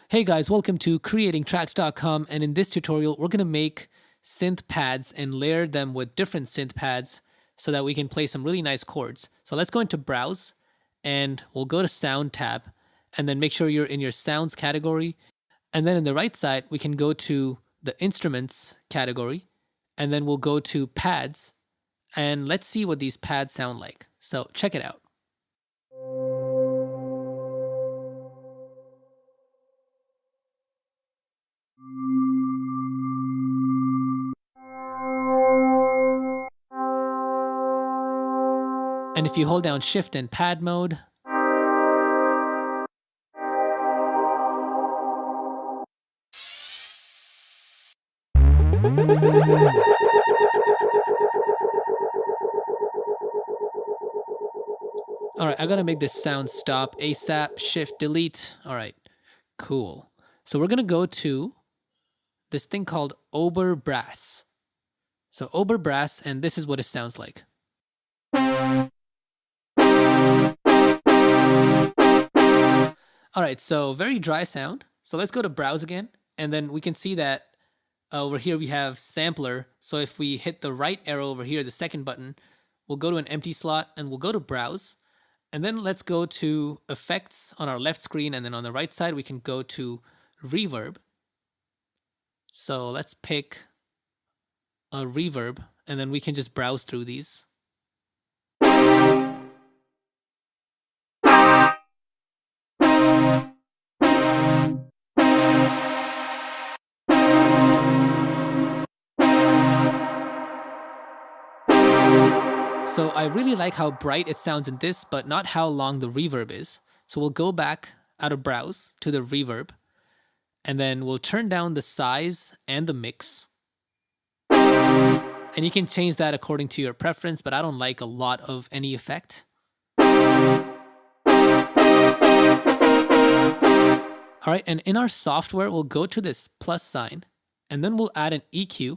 Hey guys, welcome to creatingtracks.com, and in this tutorial we're going to make synth pads and layer them with different synth pads so that we can play some really nice chords. So let's go into Browse and we'll go to Sound tab and then make sure you're in your Sounds category. And then in the right side we can go to the Instruments category and then we'll go to Pads and let's see what these pads sound like. So check it out. And if you hold down Shift and Pad mode, all right, I gotta make this sound stop ASAP, Shift Delete. All right, cool. So we're gonna go to this thing called Ober Brass. So Ober Brass, and this is what it sounds like. All right, so very dry sound. So let's go to Browse again, and then we can see that over here we have Sampler. So if we hit the right arrow over here, the second button, we'll go to an empty slot and we'll go to Browse. And then let's go to Effects on our left screen, and then on the right side we can go to Reverb. So let's pick a reverb, and then we can just browse through these. So I really like how bright it sounds in this, but not how long the reverb is. So we'll go back out of Browse to the reverb, and then we'll turn down the size and the mix. And you can change that according to your preference, but I don't like a lot of any effect. All right, and in our software, we'll go to this plus sign, and then we'll add an EQ.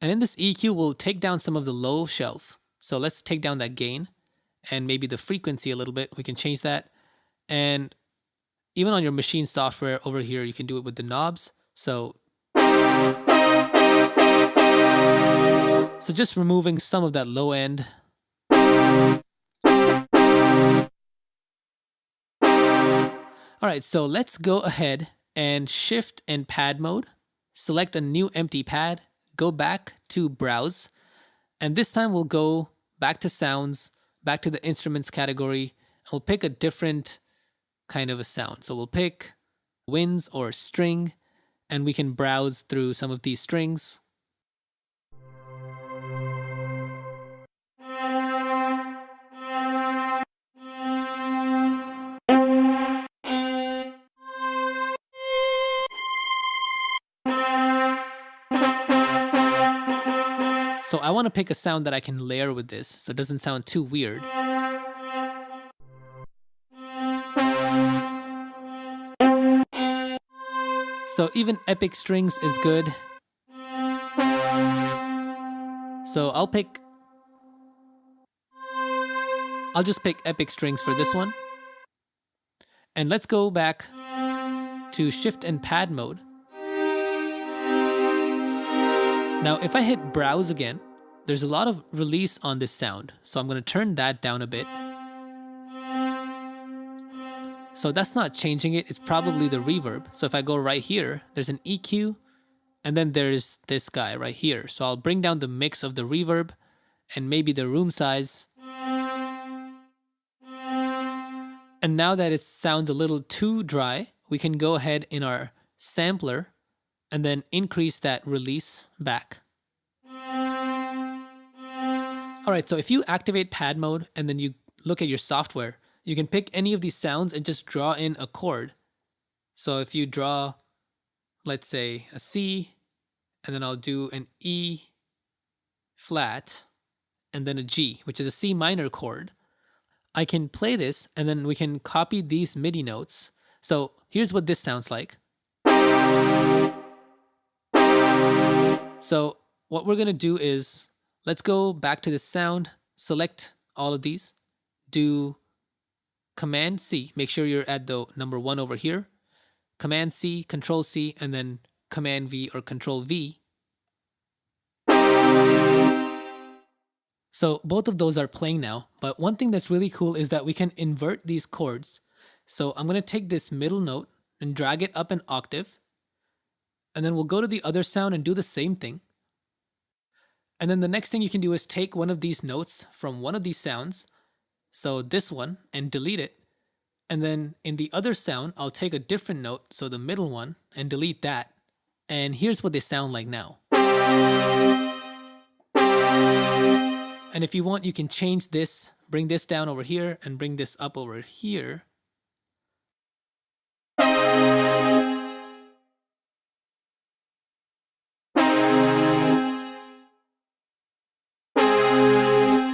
And in this EQ, we'll take down some of the low shelf. So let's take down that gain and maybe the frequency a little bit. We can change that. And even on your Maschine software over here, you can do it with the knobs. So just removing some of that low end. All right, so let's go ahead and Shift and Pad mode. Select a new empty pad, go back to Browse, and this time we'll go back to Sounds, back to the Instruments category, and we'll pick a different kind of a sound. So we'll pick winds or string, and we can browse through some of these strings. So I want to pick a sound that I can layer with this so it doesn't sound too weird. So even epic strings is good. So I'll just pick epic strings for this one. And let's go back to Shift and Pad mode. Now, if I hit Browse again, there's a lot of release on this sound. So I'm going to turn that down a bit. So that's not changing it. It's probably the reverb. So if I go right here, there's an EQ, and then there's this guy right here. So I'll bring down the mix of the reverb and maybe the room size. And now that it sounds a little too dry, we can go ahead in our sampler and then increase that release back. All right, so if you activate pad mode and then you look at your software, you can pick any of these sounds and just draw in a chord. So if you draw, let's say, a C, and then I'll do an E flat, and then a G, which is a C minor chord, I can play this, and then we can copy these MIDI notes. So here's what this sounds like. So what we're going to do is, let's go back to this sound, select all of these, do Command C, make sure you're at the number 1 over here, Command C, Control C, and then Command V or Control V. So both of those are playing now, but one thing that's really cool is that we can invert these chords. So I'm going to take this middle note and drag it up an octave, and then we'll go to the other sound and do the same thing. And then the next thing you can do is take one of these notes from one of these sounds, so this one, and delete it. And then in the other sound, I'll take a different note, so the middle one, and delete that. And here's what they sound like now. And if you want, you can change this, bring this down over here, and bring this up over here.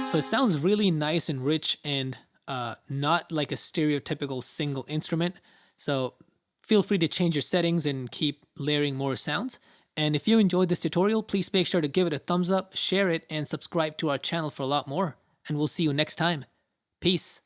So it sounds really nice and rich and not like a stereotypical single instrument. So feel free to change your settings and keep layering more sounds. And if you enjoyed this tutorial, please make sure to give it a thumbs up, share it, and subscribe to our channel for a lot more. And we'll see you next time. Peace.